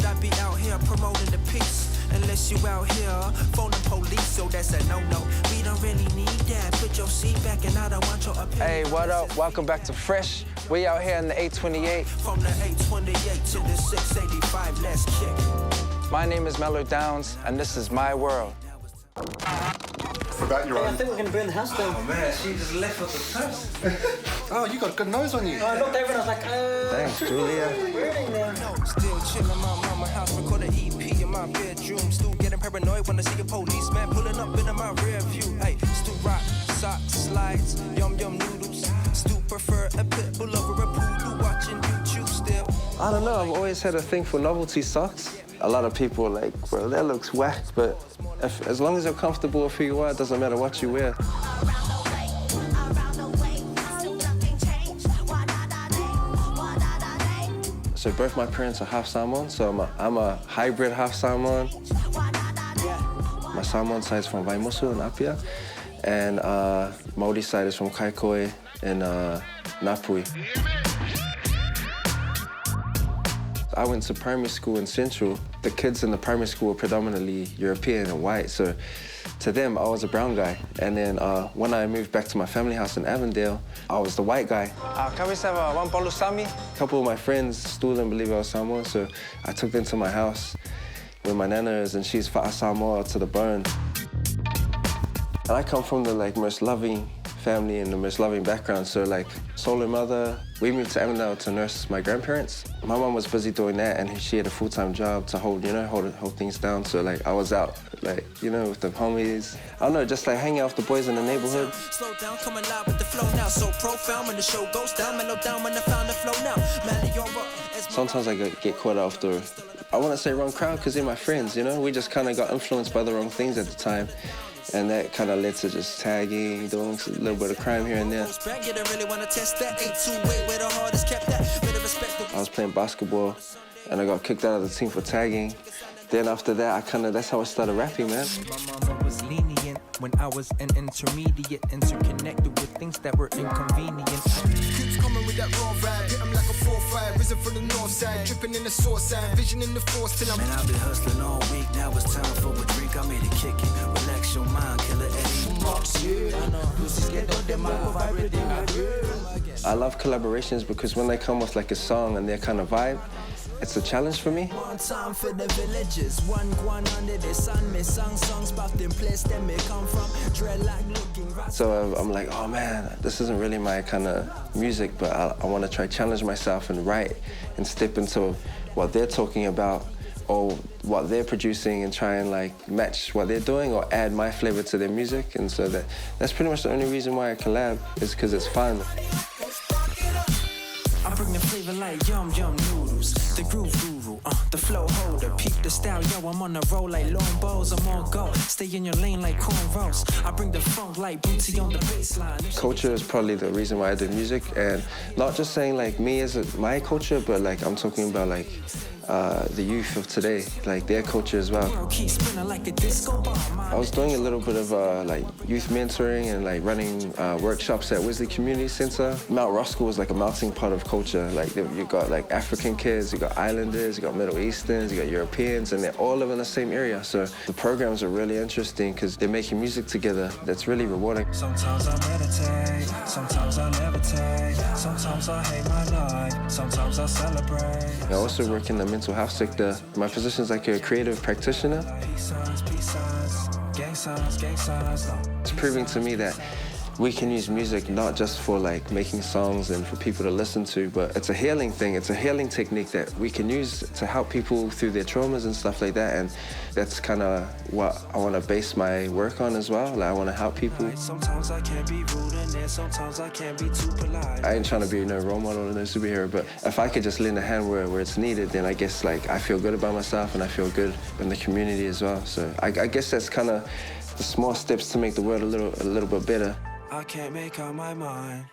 I be out here promoting the peace? Unless you out here phoning police, so that's a no-no. We don't really need that. Put your seat back and I don't want your opinion. Hey, what up? Welcome back to Fresh. We out here in the 828. From the 828 to the 685, let's kick. My name is Melodownz, and this is my world. About your I own. think we're going to burn the house down. Oh man, she just left with the first. Oh, you got a good nose on you. I looked over and I was like, Thanks, Julia. burning there. Still chillin' my mama house, record an EP in my bedroom. Still getting paranoid when I see a policeman pulling up into my rear view. Hey, still rock, socks, slides, yum noodles. Still prefer a pit bull over a poodle, watching YouTube still. I don't know, I've always had a thing for novelty socks. A lot of people are like, well, that looks whack, but as long as you're comfortable with who you are, it doesn't matter what you wear. So both my parents are half Samoan, so I'm a hybrid half Samoan. My Samoan side is from Vaimusu in Apia, and Māori side is from Kaikohe in Napui. I went to primary school in Central. The kids in the primary school were predominantly European and white, so to them, I was a brown guy. And then when I moved back to my family house in Avondale, I was the white guy. Can we have one polusami? A couple of my friends still didn't believe I was Samoan, so I took them to my house where my nana is, and she's fa'a Samoa to the bone. And I come from the most loving family and the most loving background, so solo mother. We moved to Avondale to nurse my grandparents. My mom was busy doing that, and she had a full-time job to hold things down. So I was out, with the homies. I don't know, just hanging out with the boys in the neighborhood. Slow down, coming live with the flow now. So profound when the show goes down. Mellow down when I found the flow now. Sometimes I get caught after, I want to say wrong crowd, because they're my friends, We just kind of got influenced by the wrong things at the time. And that kind of led to just tagging, doing a little bit of crime here and there. I was playing basketball, and I got kicked out of the team for tagging. Then after that, that's how I started rapping, man. My mama was lenient when I was an intermediate, interconnected with things that were inconvenient. Keeps coming with that raw vibe, hit 'em like a 4-5, risen from the north side, dripping in the source side, vision in the force till I'm. Man, I've been hustling all week, now it's time for a drink. I made it kick it, relax your mind, killer Eddie. I love collaborations because when they come with a song and their kind of vibe, it's a challenge for me. One time for the villagers, one under the sun, me sung songs about them place that me come from, dreadlock looking right. So I'm like, oh man, this isn't really my kind of music, but I want to try challenge myself and write and step into what they're talking about or what they're producing and try and match what they're doing or add my flavor to their music. And so that's pretty much the only reason why I collab, is because it's fun. I bring the flavor like yum noodles, the groove guru, the flow holder, peep the style, yo, I'm on a roll like long balls, I'm on go, stay in your lane like cornrows, I bring the funk like booty on the baseline. Culture is probably the reason why I do music, and not just saying me as my culture, but I'm talking about the youth of today, their culture as well. I was doing a little bit of youth mentoring and running workshops at Wesley Community Center. Mount Roscoe was a melting pot of culture. You got African kids, you got Islanders, you got Middle Easterns, you got Europeans, and they all live in the same area. So the programs are really interesting because they're making music together. That's really rewarding. Sometimes I meditate, sometimes I levitate, sometimes I hate my life, sometimes I celebrate. I also work in the mental health sector. My position is a creative practitioner. It's proving to me that we can use music not just for making songs and for people to listen to, but it's a healing thing. It's a healing technique that we can use to help people through their traumas and stuff like that. And that's kind of what I want to base my work on as well. I want to help people. Sometimes I can't be rude and then sometimes I can't be too polite. I ain't trying to be no role model or no superhero, but if I could just lend a hand where it's needed, then I guess I feel good about myself and I feel good in the community as well. So I guess that's kind of the small steps to make the world a little bit better. I can't make up my mind.